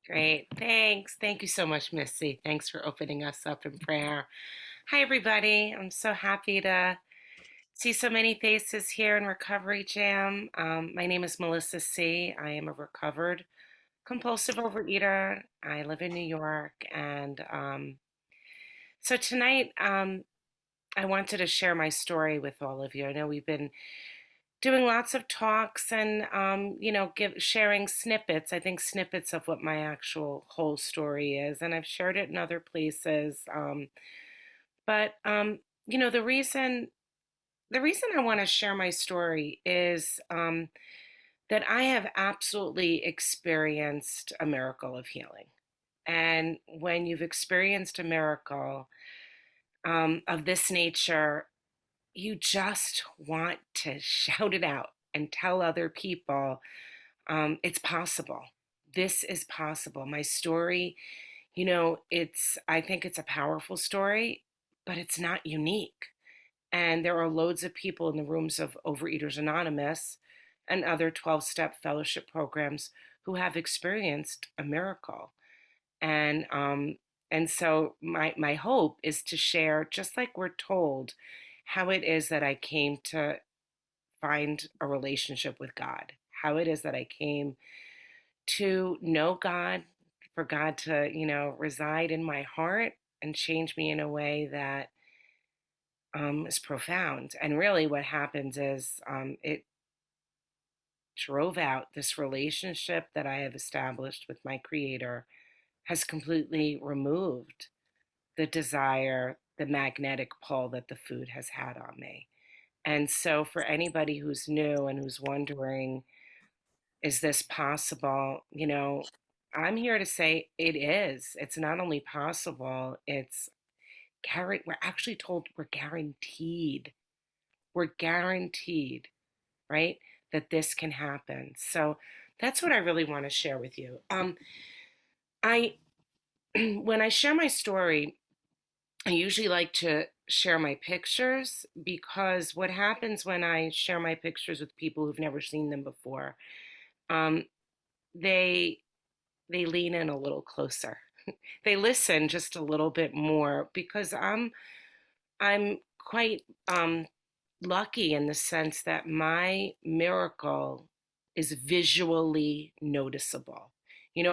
Great. Thanks. Thank you so much, Missy. Thanks for opening us up in prayer. Hi, everybody. I'm so happy to see so many faces here in Recovery Jam. My name is Melissa C. I am a recovered compulsive overeater. I live in New York. And so tonight, I wanted to share my story with all of you. I know we've been doing lots of talks and sharing snippets. I think snippets of what my actual whole story is, and I've shared it in other places. But the reason I want to share my story is that I have absolutely experienced a miracle of healing. And when you've experienced a miracle of this nature, you just want to shout it out and tell other people it's possible. This is possible. My story, I think it's a powerful story, but it's not unique. And there are loads of people in the rooms of Overeaters Anonymous and other 12-step fellowship programs who have experienced a miracle. And so my hope is to share, just like we're told, how it is that I came to find a relationship with God, how it is that I came to know God, for God to, reside in my heart and change me in a way that is profound. And really, what happens is it drove out this relationship that I have established with my Creator, has completely removed the desire, the magnetic pull that the food has had on me. And so, for anybody who's new and who's wondering, is this possible? I'm here to say it is. It's not only possible, we're actually told we're guaranteed. We're guaranteed, right? That this can happen. So that's what I really want to share with you. I when I share my story, I usually like to share my pictures, because what happens when I share my pictures with people who've never seen them before, um, they they lean in a little closer. They listen just a little bit more, because I'm quite lucky in the sense that my miracle is visually noticeable.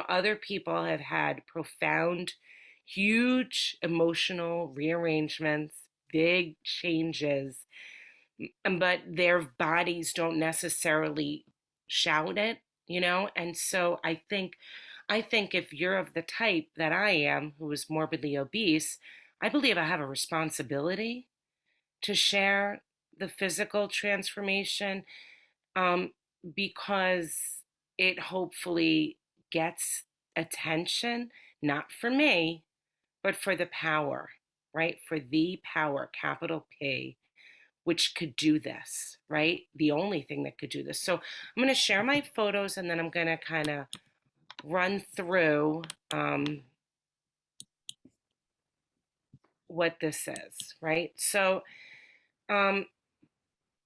Other people have had profound, huge emotional rearrangements, big changes, but their bodies don't necessarily shout it. And so I think if you're of the type that I am, who is morbidly obese, I believe I have a responsibility to share the physical transformation, um, because it hopefully gets attention, not for me, but for the power, right? For the power, capital P, which could do this, right? The only thing that could do this. So I'm going to share my photos, and then I'm going to kind of run through what this is, right? So um,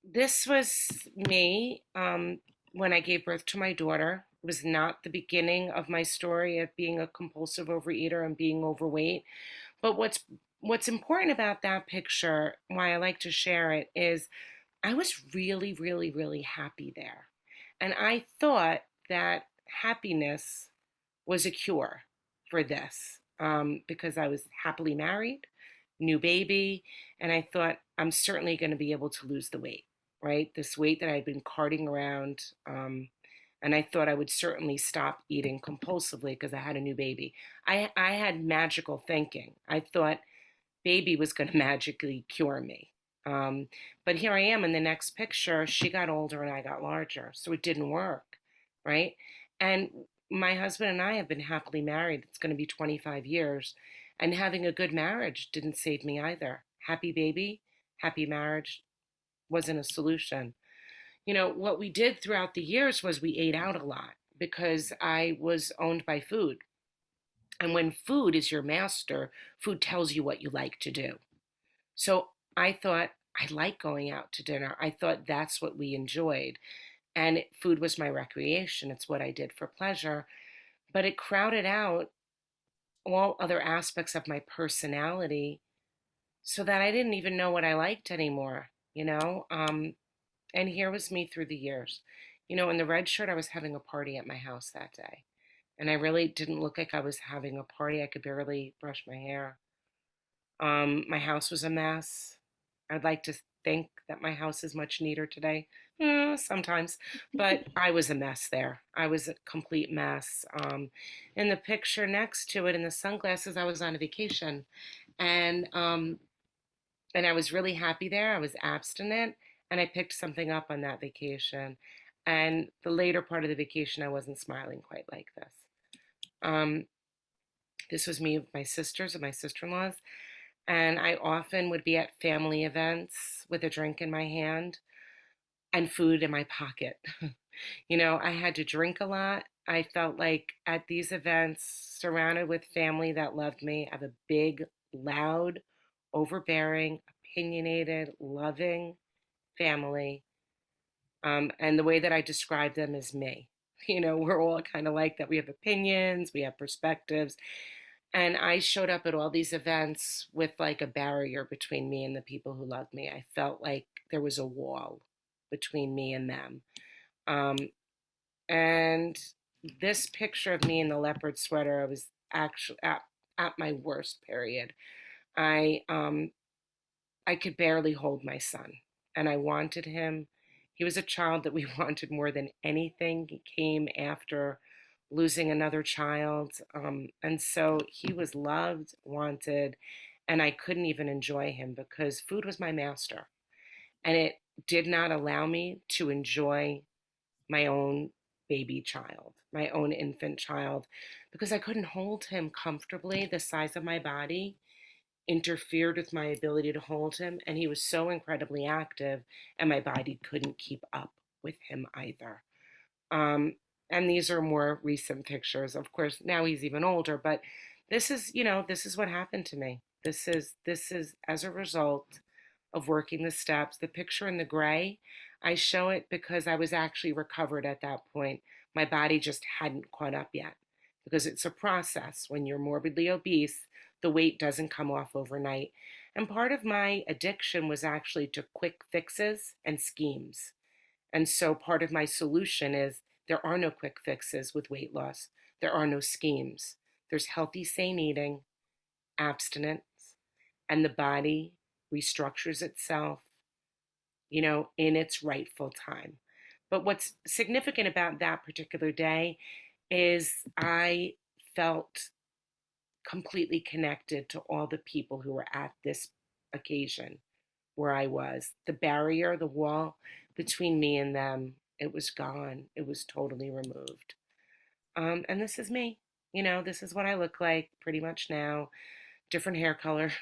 this was me when I gave birth to my daughter. It was not the beginning of my story of being a compulsive overeater and being overweight. But what's important about that picture, why I like to share it, is I was really, really, really happy there. And I thought that happiness was a cure for this, because I was happily married, new baby, and I thought I'm certainly going to be able to lose the weight, right? This weight that I'd been carting around. And I thought I would certainly stop eating compulsively because I had a new baby. I had magical thinking. I thought baby was going to magically cure me. Um, but here I am in the next picture. She got older and I got larger. So it didn't work, right? And my husband and I have been happily married. It's going to be 25 years. And having a good marriage didn't save me either. Happy baby, happy marriage wasn't a solution. What we did throughout the years was we ate out a lot because I was owned by food. And when food is your master, food tells you what you like to do. So I thought, I like going out to dinner. I thought that's what we enjoyed. And food was my recreation. It's what I did for pleasure. but it crowded out all other aspects of my personality so that I didn't even know what I liked anymore, you know? And here was me through the years. You know, in the red shirt, I was having a party at my house that day. And I really didn't look like I was having a party. I could barely brush my hair. My house was a mess. I'd like to think that my house is much neater today. Sometimes, but I was a mess there. I was a complete mess. In the picture next to it, in the sunglasses, I was on a vacation, and and I was really happy there. I was abstinent, and I picked something up on that vacation. And the later part of the vacation, I wasn't smiling quite like this. Um, this was me with my sisters and my sister-in-laws, and I often would be at family events with a drink in my hand and food in my pocket. You know, I had to drink a lot. I felt like at these events, surrounded with family that loved me, I have a big, loud, overbearing, opinionated, loving family. And the way that I describe them is me. You know, we're all kind of like that. We have opinions, we have perspectives. And I showed up at all these events with like a barrier between me and the people who loved me. I felt like there was a wall between me and them. Um, and this picture of me in the leopard sweater, I was actually at my worst period. I um, I could barely hold my son, and I wanted him. He was a child that we wanted more than anything. He came after losing another child, and so he was loved, wanted, and I couldn't even enjoy him because food was my master, and it did not allow me to enjoy my own baby child, my own infant child, because I couldn't hold him comfortably. The size of my body interfered with my ability to hold him, and he was so incredibly active, and my body couldn't keep up with him either. Um, and these are more recent pictures. Of course, now he's even older, but this is, you know, this is what happened to me. This is as a result of working the steps. The picture in the gray, I show it because I was actually recovered at that point. My body just hadn't caught up yet because it's a process. When you're morbidly obese, the weight doesn't come off overnight. And part of my addiction was actually to quick fixes and schemes. And so part of my solution is there are no quick fixes with weight loss. There are no schemes. There's healthy, sane eating, abstinence, and the body restructures itself, you know, in its rightful time. But what's significant about that particular day is I felt completely connected to all the people who were at this occasion where I was. The barrier, the wall between me and them, it was gone. It was totally removed. And this is me. You know, this is what I look like pretty much now. Different hair color,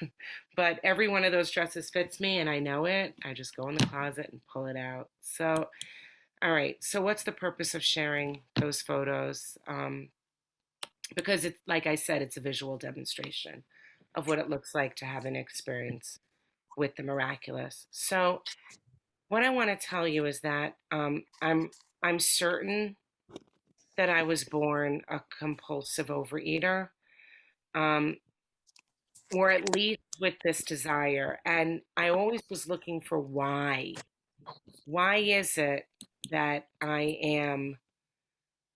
but every one of those dresses fits me, and I know it. I just go in the closet and pull it out. So, all right. So, what's the purpose of sharing those photos? Because it's like I said, it's a visual demonstration of what it looks like to have an experience with the miraculous. So, what I want to tell you is that I'm certain that I was born a compulsive overeater, um, or at least with this desire. And I always was looking for why. Why is it that I am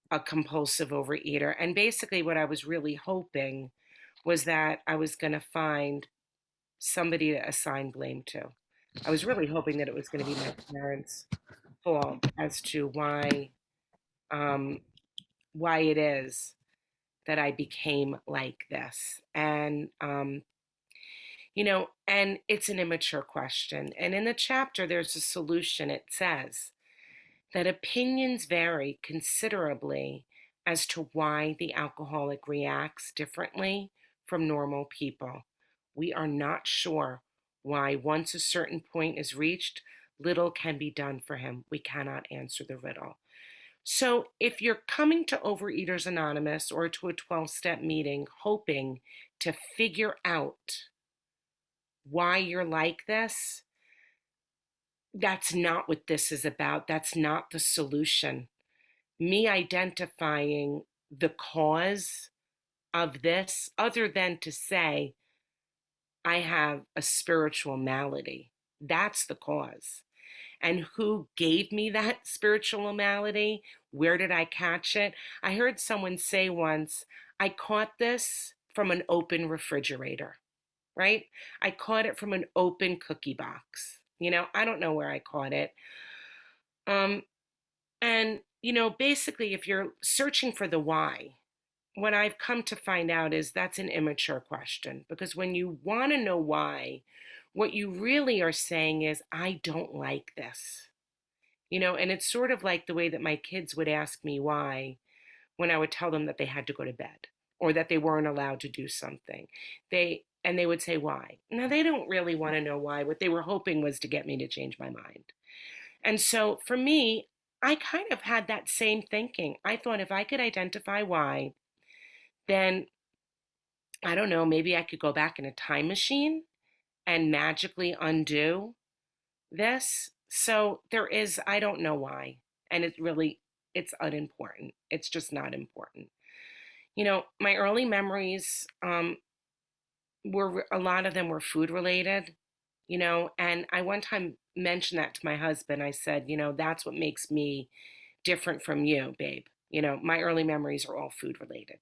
a compulsive overeater? And basically, what I was really hoping was that I was going to find somebody to assign blame to. I was really hoping that it was going to be my parents' fault as to um, why it is that I became like this. And, you know, and it's an immature question. And in the chapter, there's a solution. It says that opinions vary considerably as to why the alcoholic reacts differently from normal people. We are not sure why, once a certain point is reached, little can be done for him. We cannot answer the riddle. So, if you're coming to Overeaters Anonymous or to a 12-step meeting hoping to figure out why you're like this, that's not what this is about. That's not the solution. Me identifying the cause of this other than to say, I have a spiritual malady. That's the cause. And who gave me that spiritual malady? Where did I catch it? I heard someone say once, I caught this from an open refrigerator, right? I caught it from an open cookie box. I don't know where I caught it. Um, and, basically, if you're searching for the why, what I've come to find out is that's an immature question, because when you want to know why, what you really are saying is, I don't like this. And it's sort of like the way that my kids would ask me why when I would tell them that they had to go to bed or that they weren't allowed to do something. They would say why. Now they don't really want to know why. What they were hoping was to get me to change my mind. And so for me, I kind of had that same thinking. I thought if I could identify why, then I don't know, maybe I could go back in a time machine and magically undo this. So I don't know why. And it's unimportant. It's just not important. My early memories were, a lot of them were food related, and I one time mentioned that to my husband. I said, that's what makes me different from you, babe. My early memories are all food related.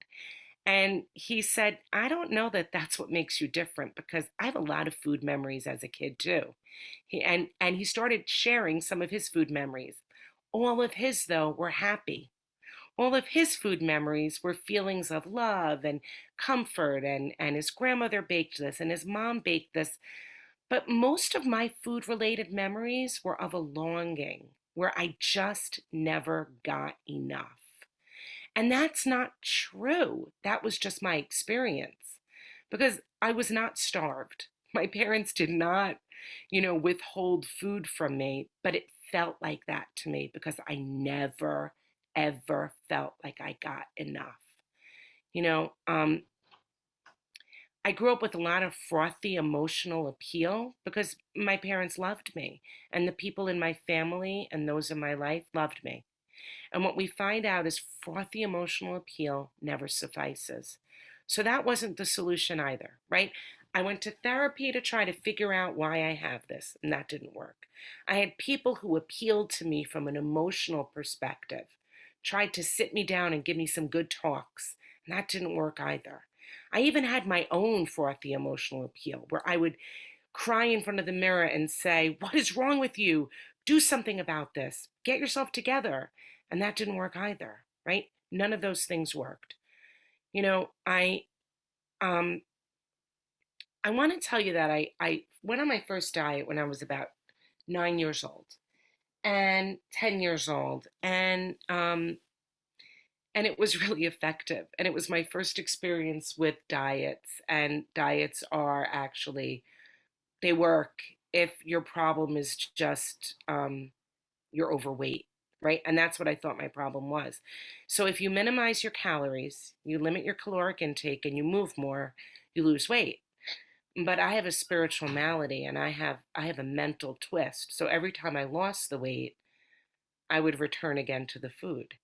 And he said, I don't know that that's what makes you different, because I have a lot of food memories as a kid too. And he started sharing some of his food memories. All of his, though, were happy. All of his food memories were feelings of love and comfort, and his grandmother baked this and his mom baked this. But most of my food related memories were of a longing where I just never got enough. And that's not true. That was just my experience, because I was not starved. My parents did not, withhold food from me, but it felt like that to me because I never, ever felt like I got enough. You know, um, I grew up with a lot of frothy emotional appeal because my parents loved me, and the people in my family and those in my life loved me. And what we find out is frothy emotional appeal never suffices. So that wasn't the solution either, right? I went to therapy to try to figure out why I have this, and that didn't work. I had people who appealed to me from an emotional perspective, tried to sit me down and give me some good talks, and that didn't work either. I even had my own frothy emotional appeal where I would cry in front of the mirror and say, what is wrong with you? Do something about this. Get yourself together. And that didn't work either, right? None of those things worked. You know, I um I want to tell you that I went on my first diet when I was about 9 years old and 10 years old. And it was really effective. And it was my first experience with diets. And diets are actually, they work if your problem is just you're overweight, right? And that's what I thought my problem was. So if you minimize your calories, you limit your caloric intake, and you move more, you lose weight. But I have a spiritual malady, and I have a mental twist. So every time I lost the weight, I would return again to the food.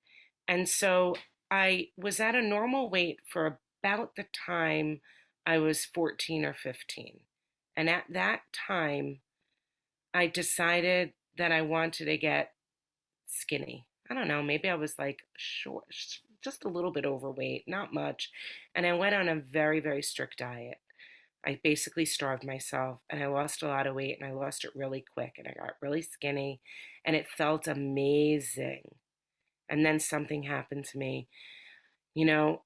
And so I was at a normal weight for about the time I was 14 or 15. And at that time, I decided that I wanted to get skinny. I don't know, maybe I was like short, just a little bit overweight, not much. And I went on a very, very strict diet. I basically starved myself, and I lost a lot of weight, and I lost it really quick, and I got really skinny, and it felt amazing. And then something happened to me.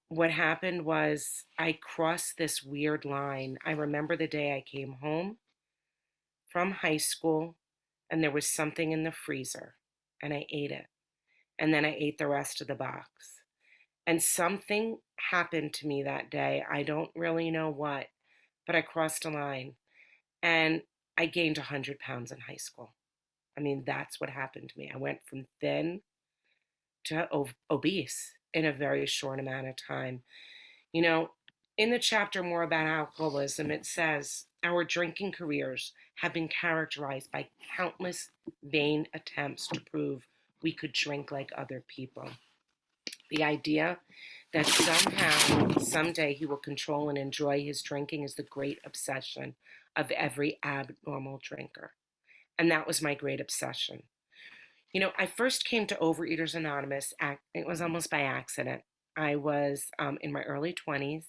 What happened was I crossed this weird line. I remember the day I came home from high school, and there was something in the freezer, and I ate it. And then I ate the rest of the box. And something happened to me that day. I don't really know what, but I crossed a line, and I gained 100 pounds in high school. I mean, that's what happened to me. I went from thin to obese in a very short amount of time. You know, in the chapter more about alcoholism, it says our drinking careers have been characterized by countless vain attempts to prove we could drink like other people. The idea that somehow, someday, he will control and enjoy his drinking is the great obsession of every abnormal drinker. And that was my great obsession. I first came to Overeaters Anonymous, it was almost by accident. I was in my early 20s,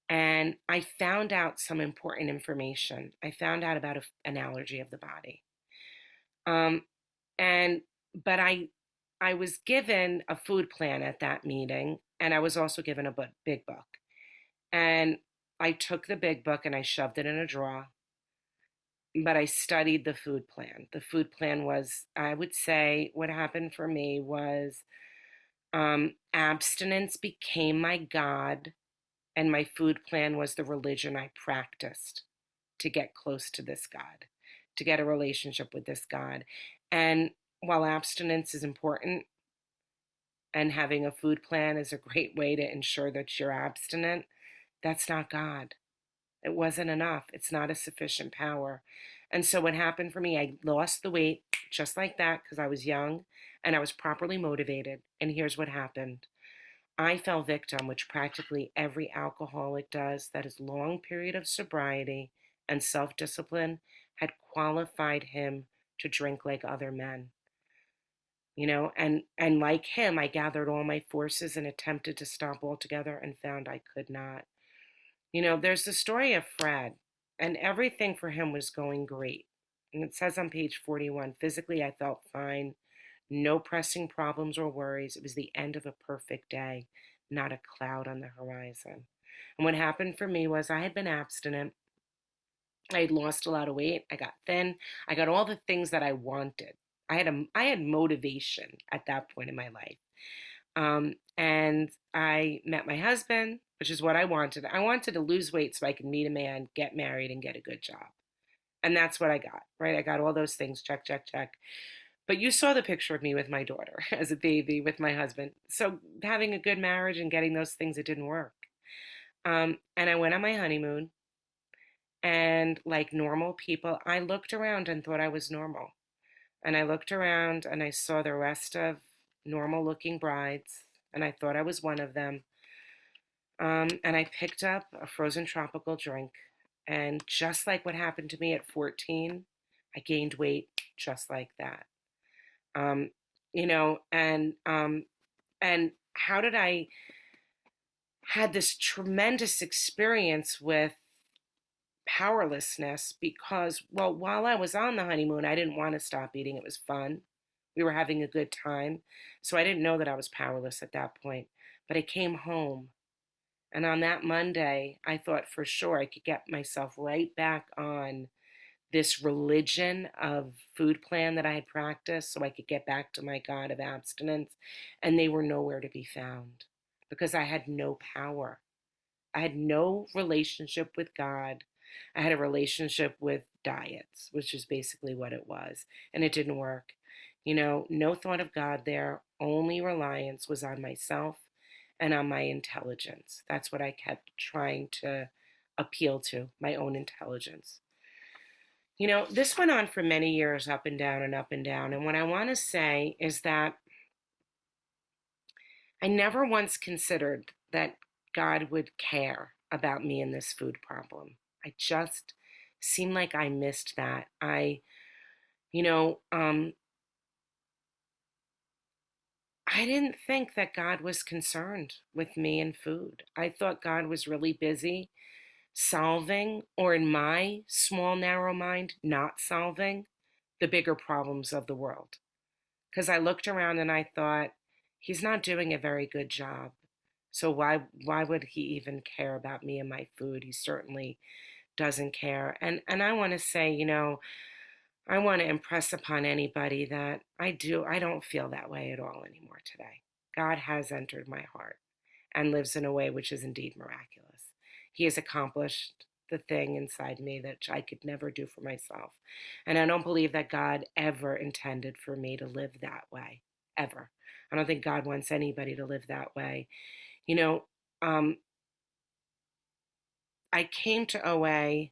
and I found out some important information. I found out about an allergy of the body. Um, and but I was given a food plan at that meeting, and I was also given a big book. And I took the big book and I shoved it in a drawer, but I studied the food plan. The food plan was, I would say, what happened for me was abstinence became my God, and my food plan was the religion I practiced to get close to this God, to get a relationship with this God. And while abstinence is important and having a food plan is a great way to ensure that you're abstinent, that's not God. It wasn't enough. It's not a sufficient power. And so what happened for me, I lost the weight just like that because I was young and I was properly motivated. And here's what happened. I fell victim, which practically every alcoholic does, that his long period of sobriety and self-discipline had qualified him to drink like other men. And like him, I gathered all my forces and attempted to stop altogether and found I could not. There's the story of Fred, and everything for him was going great. And it says on page 41, physically I felt fine, no pressing problems or worries. It was the end of a perfect day, not a cloud on the horizon. And what happened for me was I had been abstinent. I had lost a lot of weight. I got thin. I got all the things that I wanted. I had motivation at that point in my life. And I met my husband, which is what I wanted. I wanted to lose weight so I could meet a man, get married, and get a good job. And that's what I got, right? I got all those things, check, check, check. But you saw the picture of me with my daughter as a baby with my husband. So having a good marriage and getting those things, it didn't work. And I went on my honeymoon, and like normal people, I looked around and thought I was normal. And I looked around and I saw the rest of normal looking brides, and I thought I was one of them. And I picked up a frozen tropical drink. And just like what happened to me at 14, I gained weight just like that. Um, and how did I had this tremendous experience with powerlessness because, well, while I was on the honeymoon, I didn't want to stop eating. It was fun. We were having a good time. So I didn't know that I was powerless at that point. But I came home. And on that Monday, I thought for sure I could get myself right back on this religion of food plan that I had practiced so I could get back to my God of abstinence. And they were nowhere to be found because I had no power. I had no relationship with God. I had a relationship with diets, which is basically what it was. And it didn't work. No thought of God there. Only reliance was on myself and on my intelligence. That's what I kept trying to appeal to, my own intelligence. This went on for many years, up and down and up and down. And what I want to say is that I never once considered that God would care about me and this food problem. I just seemed like I missed that. You know, um, I didn't think that God was concerned with me and food. I thought God was really busy solving, or in my small, narrow mind, not solving the bigger problems of the world. Because I looked around and I thought, he's not doing a very good job. So why would he even care about me and my food? He certainly doesn't care. And I want to say, I want to impress upon anybody that I don't feel that way at all anymore today. God has entered my heart and lives in a way which is indeed miraculous. He has accomplished the thing inside me that I could never do for myself. And I don't believe that God ever intended for me to live that way, ever. I don't think God wants anybody to live that way. You know, um, I came to OA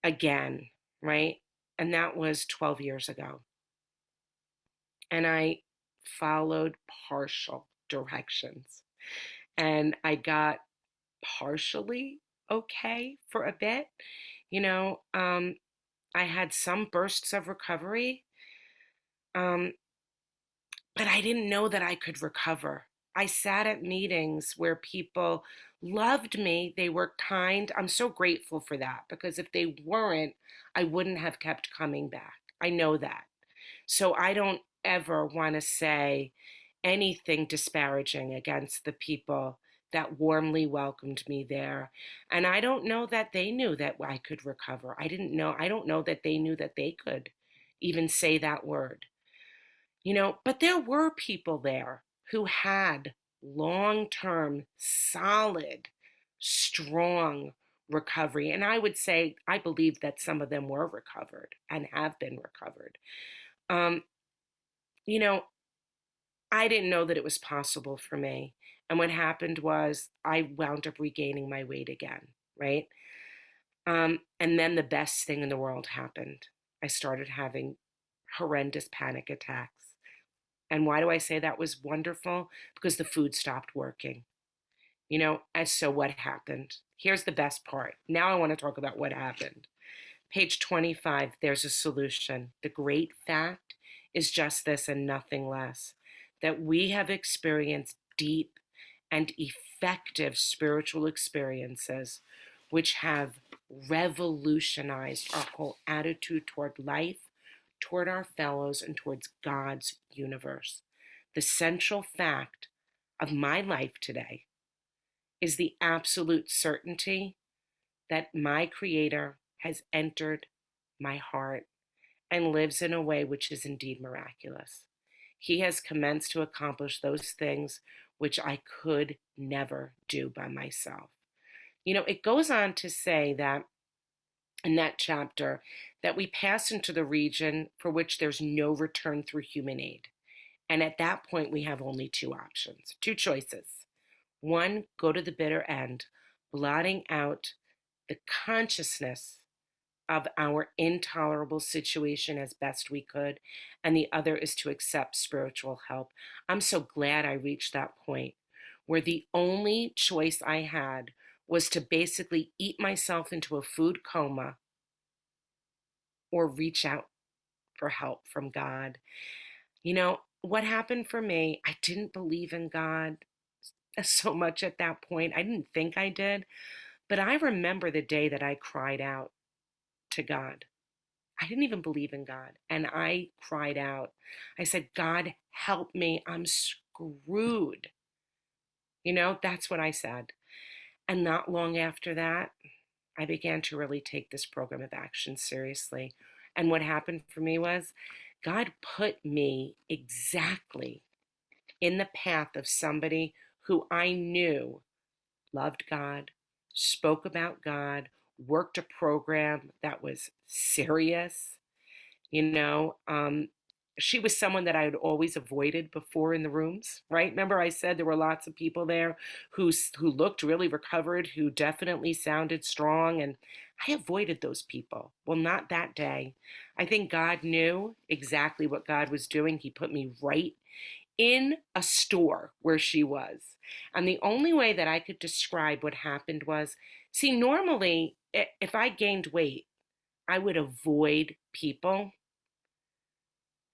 again, right? And that was 12 years ago. And I followed partial. directions. And I got partially okay for a bit. You know, I had some bursts of recovery, um, but I didn't know that I could recover. I sat at meetings where people loved me. They were kind. I'm so grateful for that because if they weren't, I wouldn't have kept coming back. I know that. So I don't ever want to say anything disparaging against the people that warmly welcomed me there. And I don't know that they knew that I could recover. I don't know that they knew that they could even say that word. But there were people there who had long-term, solid, strong recovery. And I would say, I believe that some of them were recovered and have been recovered. Um, you know, I didn't know that it was possible for me. And what happened was I wound up regaining my weight again, right? And then the best thing in the world happened. I started having horrendous panic attacks. And why do I say that was wonderful? Because the food stopped working. And so what happened? Here's the best part. Now I want to talk about what happened. Page 25, there's a solution. The great fact is just this and nothing less, that we have experienced deep and effective spiritual experiences which have revolutionized our whole attitude toward life, toward our fellows, and towards God's universe. The central fact of my life today is the absolute certainty that my Creator has entered my heart and lives in a way which is indeed miraculous. He has commenced to accomplish those things which I could never do by myself. It goes on to say that in that chapter that we pass into the region for which there's no return through human aid. And at that point, we have only two options, two choices. One, go to the bitter end, blotting out the consciousness of our intolerable situation as best we could, and the other is to accept spiritual help. I'm so glad I reached that point where the only choice I had was to basically eat myself into a food coma or reach out for help from God. What happened for me, I didn't believe in God so much at that point. I didn't think I did, but I remember the day that I cried out to God. I didn't even believe in God. And I cried out. I said, God, help me. I'm screwed. That's what I said. And not long after that, I began to really take this program of action seriously. And what happened for me was God put me exactly in the path of somebody who I knew loved God, spoke about God, worked a program that was serious. You know, um, she was someone that I had always avoided before in the rooms, right? Remember I said there were lots of people there who looked really recovered, who definitely sounded strong, and I avoided those people. Well, not that day. I think God knew exactly what God was doing. He put me right in a store where she was. And the only way that I could describe what happened was, see, normally if I gained weight, I would avoid people,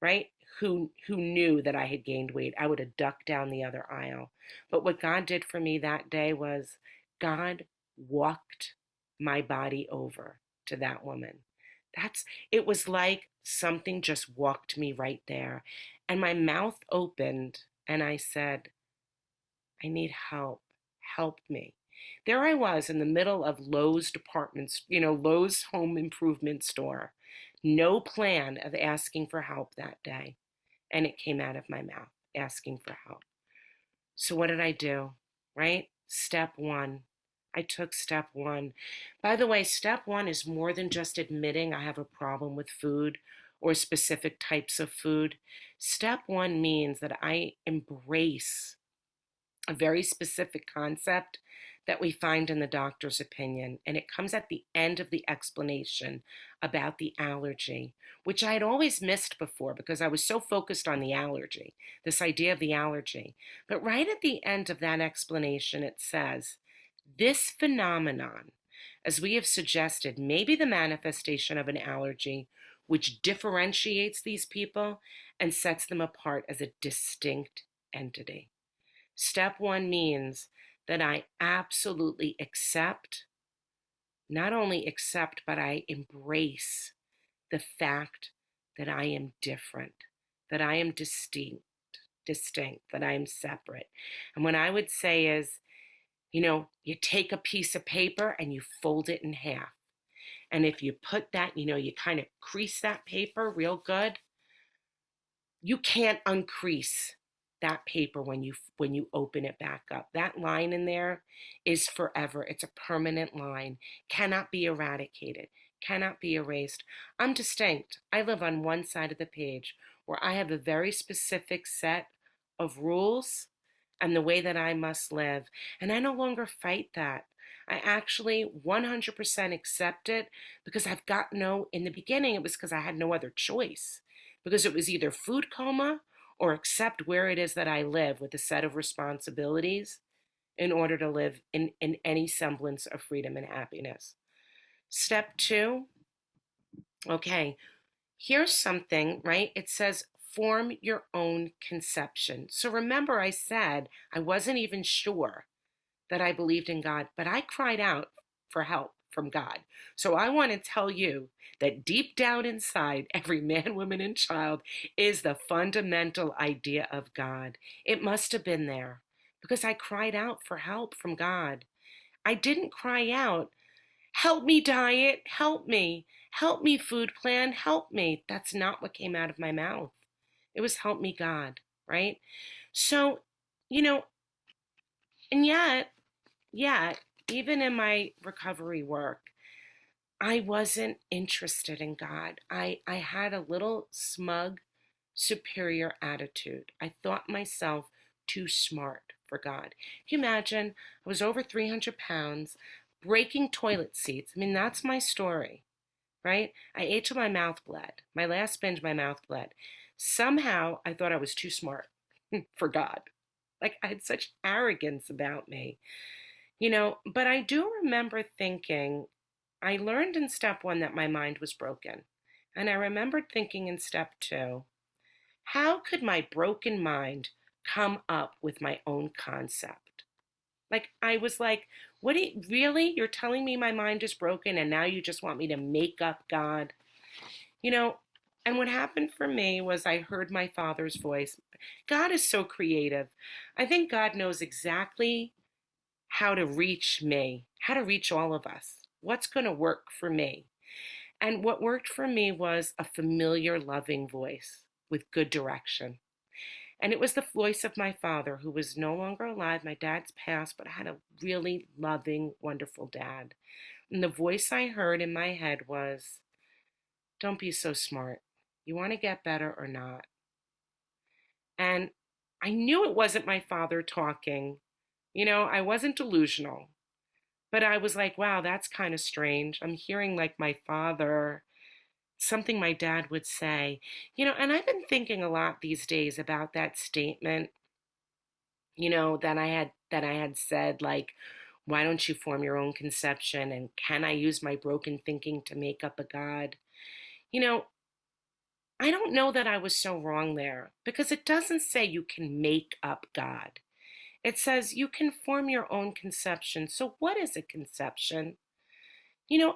right? Who knew that I had gained weight. I would have ducked down the other aisle. But what God did for me that day was God walked my body over to that woman. It was like something just walked me right there. And my mouth opened and I said, I need help. Help me. There I was in the middle of Lowe's departments, Lowe's home improvement store. No plan of asking for help that day. And it came out of my mouth, asking for help. So what did I do? Right? Step one. I took step one. By the way, step one is more than just admitting I have a problem with food or specific types of food. Step one means that I embrace a very specific concept that we find in the doctor's opinion, and it comes at the end of the explanation about the allergy, which I had always missed before because I was so focused on the allergy, this idea of the allergy. But right at the end of that explanation, it says, this phenomenon, as we have suggested, may be the manifestation of an allergy which differentiates these people and sets them apart as a distinct entity. Step one means that I absolutely accept, not only accept, but I embrace the fact that I am different, that I am distinct, that I am separate. And what I would say is, you take a piece of paper and you fold it in half. And if you put that, you kind of crease that paper real good, you can't uncrease that paper when you open it back up. That line in there is forever. It's a permanent line, cannot be eradicated, cannot be erased. I'm distinct. I live on one side of the page where I have a very specific set of rules and the way that I must live, and I no longer fight that. I actually 100% accept it because in the beginning it was because I had no other choice, because it was either food coma or accept where it is that I live with a set of responsibilities in order to live in any semblance of freedom and happiness. Step two, okay, here's something, right? It says form your own conception. So remember, I said I wasn't even sure that I believed in God, but I cried out for help from God. So I want to tell you that deep down inside every man, woman, and child is the fundamental idea of God. It must have been there because I cried out for help from God. I didn't cry out, help me diet, help me food plan, help me. That's not what came out of my mouth. It was help me God, right? So, you know, and yet, even in my recovery work, I wasn't interested in God. I had a little smug, superior attitude. I thought myself too smart for God. Can you imagine? I was over 300 pounds, breaking toilet seats. I mean, that's my story, right? I ate till my mouth bled. My last binge, my mouth bled. Somehow, I thought I was too smart for God. Like, I had such arrogance about me. But I do remember thinking, I learned in step one that my mind was broken. And I remembered thinking in step two, how could my broken mind come up with my own concept? Like, I was like, really? You're telling me my mind is broken and now you just want me to make up God? You know, and what happened for me was I heard my Father's voice. God is so creative. I think God knows exactly how to reach me, how to reach all of us, what's going to work for me. And what worked for me was a familiar, loving voice with good direction. And it was the voice of my father, who was no longer alive. My dad's passed, but I had a really loving, wonderful dad. And the voice I heard in my head was, don't be so smart. You want to get better or not? And I knew it wasn't my father talking. I wasn't delusional. But I was like, wow, that's kind of strange. I'm hearing like my father, something my dad would say. And I've been thinking a lot these days about that statement, that I had said, like, why don't you form your own conception, and can I use my broken thinking to make up a God? You know, I don't know that I was so wrong there, because it doesn't say you can make up God. It says you can form your own conception. So what is a conception?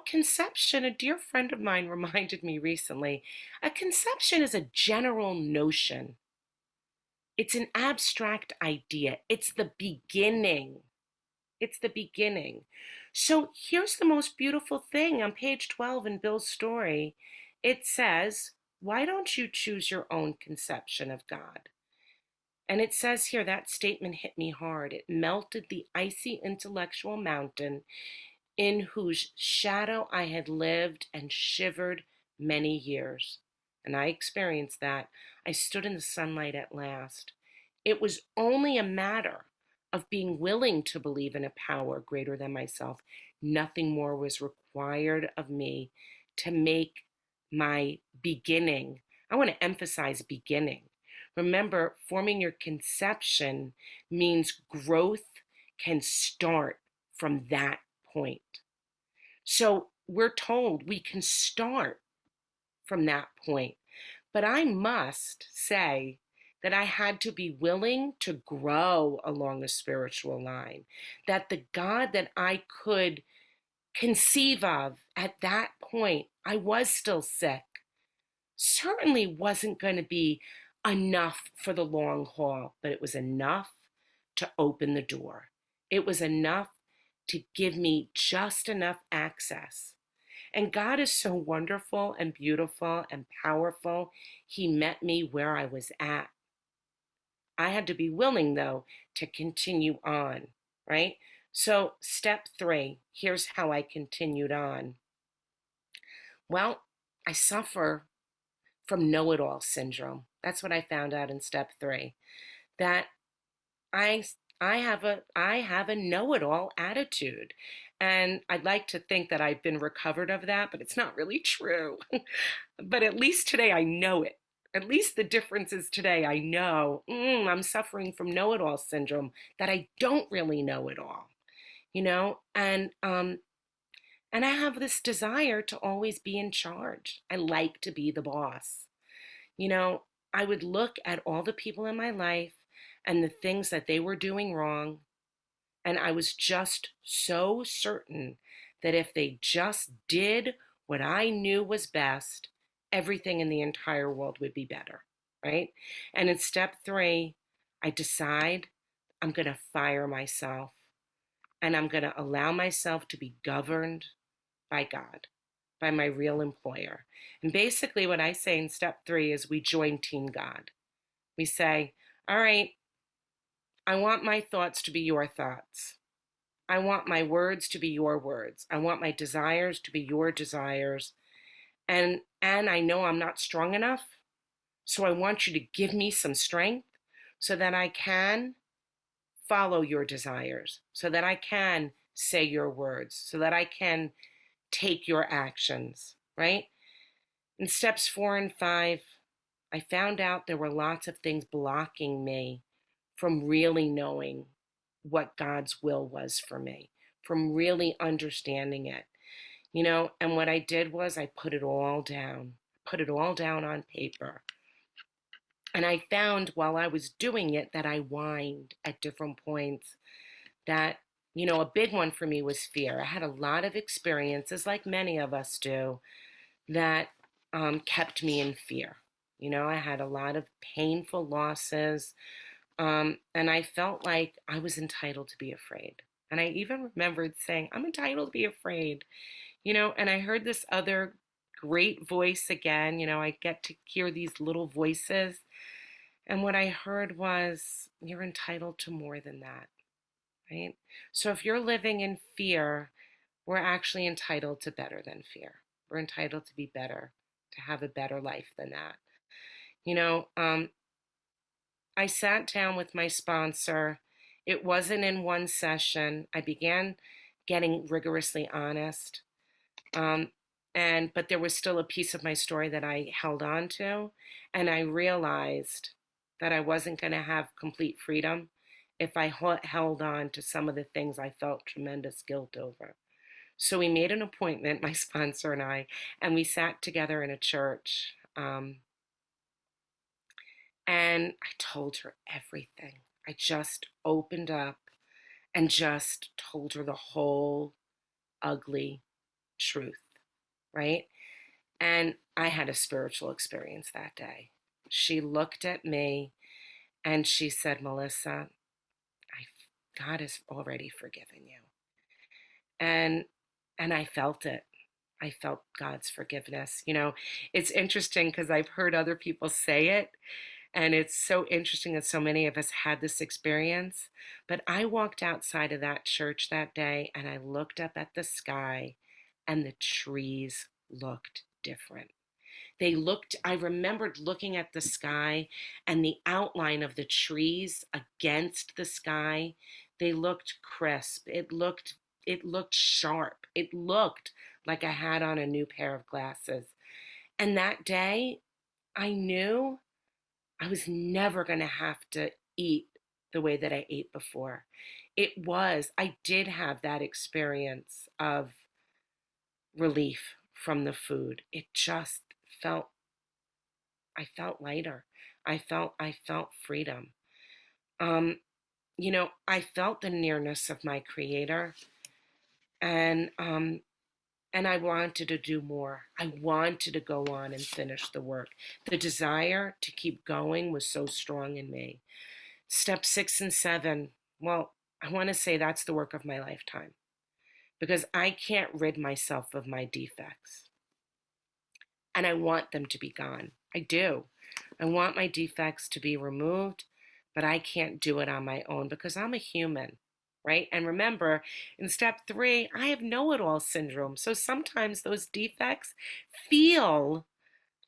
Conception, a dear friend of mine reminded me recently, a conception is a general notion. It's an abstract idea. It's the beginning. It's the beginning. So here's the most beautiful thing on page 12 in Bill's story. It says, why don't you choose your own conception of God? And it says here, that statement hit me hard. It melted the icy intellectual mountain in whose shadow I had lived and shivered many years. And I experienced that. I stood in the sunlight at last. It was only a matter of being willing to believe in a power greater than myself. Nothing more was required of me to make my beginning. I want to emphasize beginning. Remember, forming your conception means growth can start from that point. So we're told we can start from that point. But I must say that I had to be willing to grow along a spiritual line, that the God that I could conceive of at that point, I was still sick, certainly wasn't going to be enough for the long haul, but it was enough to open the door. It was enough to give me just enough access. And God is so wonderful and beautiful and powerful. He met me where I was at. I had to be willing, though, to continue on, right? So, step 3, here's how I continued on. Well, I suffer from know it all syndrome. That's what I found out in step 3, that I I have a know-it-all attitude. And I'd like to think that I've been recovered of that, but it's not really true. But at least today I know it. At least the difference is today I know I'm suffering from know-it-all syndrome, that I don't really know it all, you know? And I have this desire to always be in charge. I like to be the boss. You know, I would look at all the people in my life and the things that they were doing wrong, and I was just so certain that if they just did what I knew was best, everything in the entire world would be better, right? And in step 3, I decide I'm going to fire myself, and I'm going to allow myself to be governed by God, by my real employer. And basically, what I say in step 3 is we join Team God. We say, all right, I want my thoughts to be your thoughts. I want my words to be your words. I want my desires to be your desires. And I know I'm not strong enough, so I want you to give me some strength so that I can follow your desires, so that I can say your words, so that I can take your actions, right? In steps 4 and 5, I found out there were lots of things blocking me from really knowing what God's will was for me, from really understanding it. And what I did was I put it all down on paper. And I found while I was doing it that I whined at different points, that, a big one for me was fear. I had a lot of experiences, like many of us do, that kept me in fear. I had a lot of painful losses, and I felt like I was entitled to be afraid. And I even remembered saying, I'm entitled to be afraid, and I heard this other great voice again. I get to hear these little voices. And what I heard was, you're entitled to more than that, right? So if you're living in fear, we're actually entitled to better than fear. We're entitled to be better, to have a better life than that. You know, um, I sat down with my sponsor. It wasn't in one session. I began getting rigorously honest. Um, but there was still a piece of my story that I held on to. And I realized that I wasn't going to have complete freedom if I held on to some of the things I felt tremendous guilt over. So we made an appointment, my sponsor and we sat together in a church. And I told her everything. I just opened up and just told her the whole ugly truth, right? And I had a spiritual experience that day. She looked at me and she said, Melissa, God has already forgiven you. And I felt it. I felt God's forgiveness. It's interesting because I've heard other people say it, and it's so interesting that so many of us had this experience. But I walked outside of that church that day and I looked up at the sky, and the trees looked different. I remembered looking at the sky and the outline of the trees against the sky. They looked crisp. It looked sharp. It looked like I had on a new pair of glasses. And that day, I knew I was never going to have to eat the way that I ate before. I did have that experience of relief from the food. It just felt, I felt lighter. I felt freedom. Um, I felt the nearness of my creator, and I wanted to do more. I wanted to go on and finish the work. The desire to keep going was so strong in me. Step 6 and 7, well, I want to say that's the work of my lifetime because I can't rid myself of my defects. And I want them to be gone. I do. I want my defects to be removed, but I can't do it on my own because I'm a human, right? And remember, in step 3, I have know-it-all syndrome. So sometimes those defects feel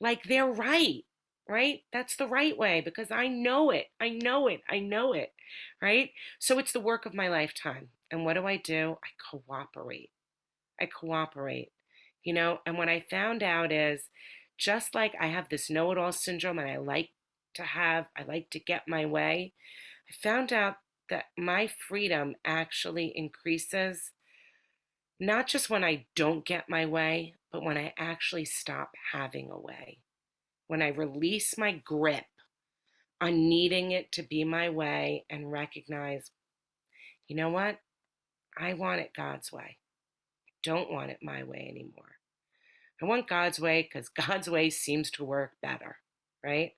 like they're right, right? That's the right way because I know it. I know it. I know it, right? So it's the work of my lifetime. And what do? I cooperate. I cooperate, and what I found out is just like I have this know it all syndrome and I like to get my way, I found out that my freedom actually increases not just when I don't get my way, but when I actually stop having a way. When I release my grip on needing it to be my way and recognize, you know what? I want it God's way. I don't want it my way anymore. I want God's way because God's way seems to work better, right?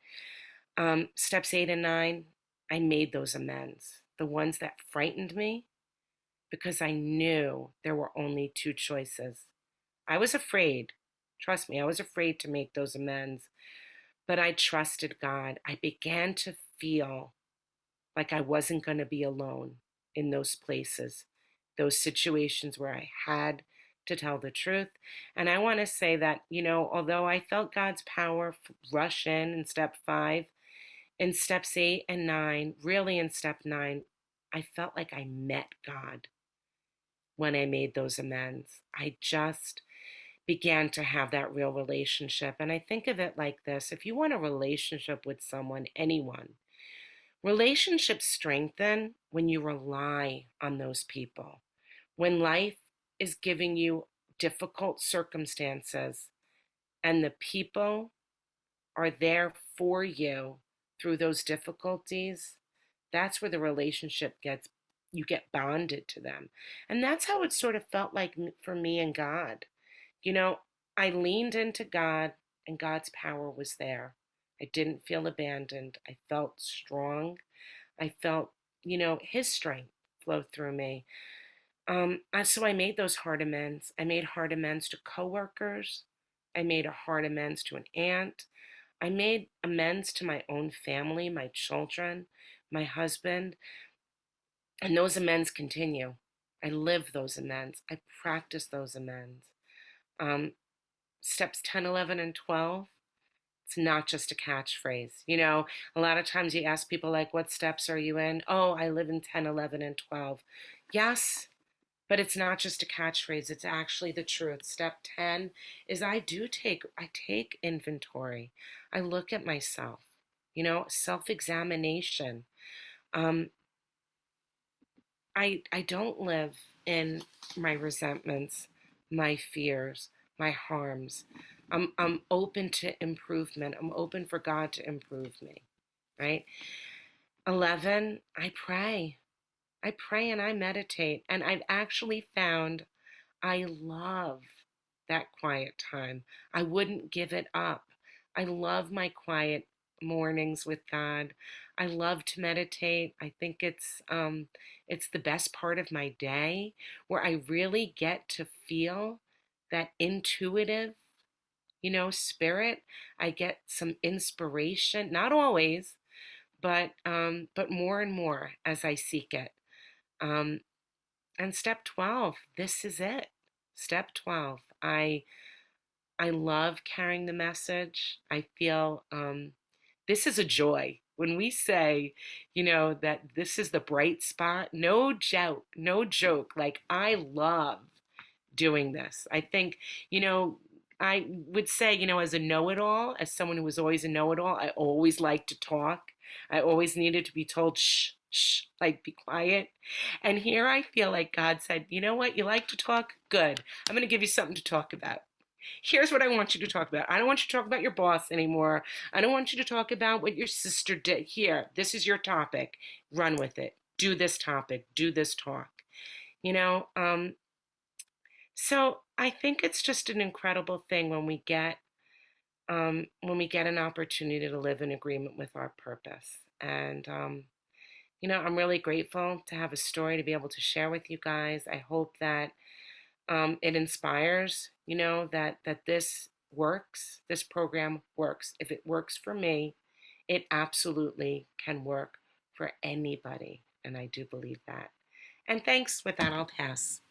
Steps 8 and 9, I made those amends. The ones that frightened me because I knew there were only two choices. I was afraid. Trust me, I was afraid to make those amends, but I trusted God. I began to feel like I wasn't going to be alone in those places, those situations where I had to tell the truth. And I want to say that, although I felt God's power rush in step 5, in steps 8 and 9, really in step 9, I felt like I met God when I made those amends. I just began to have that real relationship. And I think of it like this: if you want a relationship with someone, anyone, relationships strengthen when you rely on those people. When life is giving you difficult circumstances and the people are there for you through those difficulties, that's where the relationship you get bonded to them. And that's how it sort of felt like for me and God. You know, I leaned into God and God's power was there. I didn't feel abandoned. I felt strong. I felt, his strength flow through me. So I made those hard amends. I made hard amends to coworkers. I made a hard amends to an aunt. I made amends to my own family, my children, my husband, and those amends continue. I live those amends. I practice those amends. Um, Steps 10, 11, and 12, it's not just a catchphrase. A lot of times you ask people, like, what steps are you in? Oh, I live in 10, 11, and 12. Yes, but it's not just a catchphrase. It's actually the truth. Step 10 is I take inventory. I look at myself, self-examination. Um, I don't live in my resentments, my fears, my harms. I'm open to improvement. I'm open for God to improve me, right? 11, I pray. I pray and I meditate. And I've actually found I love that quiet time. I wouldn't give it up. I love my quiet mornings with God. I love to meditate. I think it's the best part of my day where I really get to feel that intuitive, spirit. I get some inspiration, not always, but more and more as I seek it. Um, and step 12, this is it. Step 12, I love carrying the message. I feel this is a joy. When we say, that this is the bright spot, no joke, no joke. Like, I love doing this. I think, you know, I would say, as a know it all, as someone who was always a know it all, I always liked to talk. I always needed to be told, shh, shh, like be quiet. And here I feel like God said, you know what? You like to talk? Good. I'm going to give you something to talk about. Here's what I want you to talk about. I don't want you to talk about your boss anymore. I don't want you to talk about what your sister did. Here, this is your topic. Run with it. Do this topic. Do this talk. You know, um, so I think it's just an incredible thing when we get an opportunity to live in agreement with our purpose. And I'm really grateful to have a story to be able to share with you guys. I hope that it inspires, that this works. This program works. If it works for me, it absolutely can work for anybody, and I do believe that. And thanks. With that, I'll pass.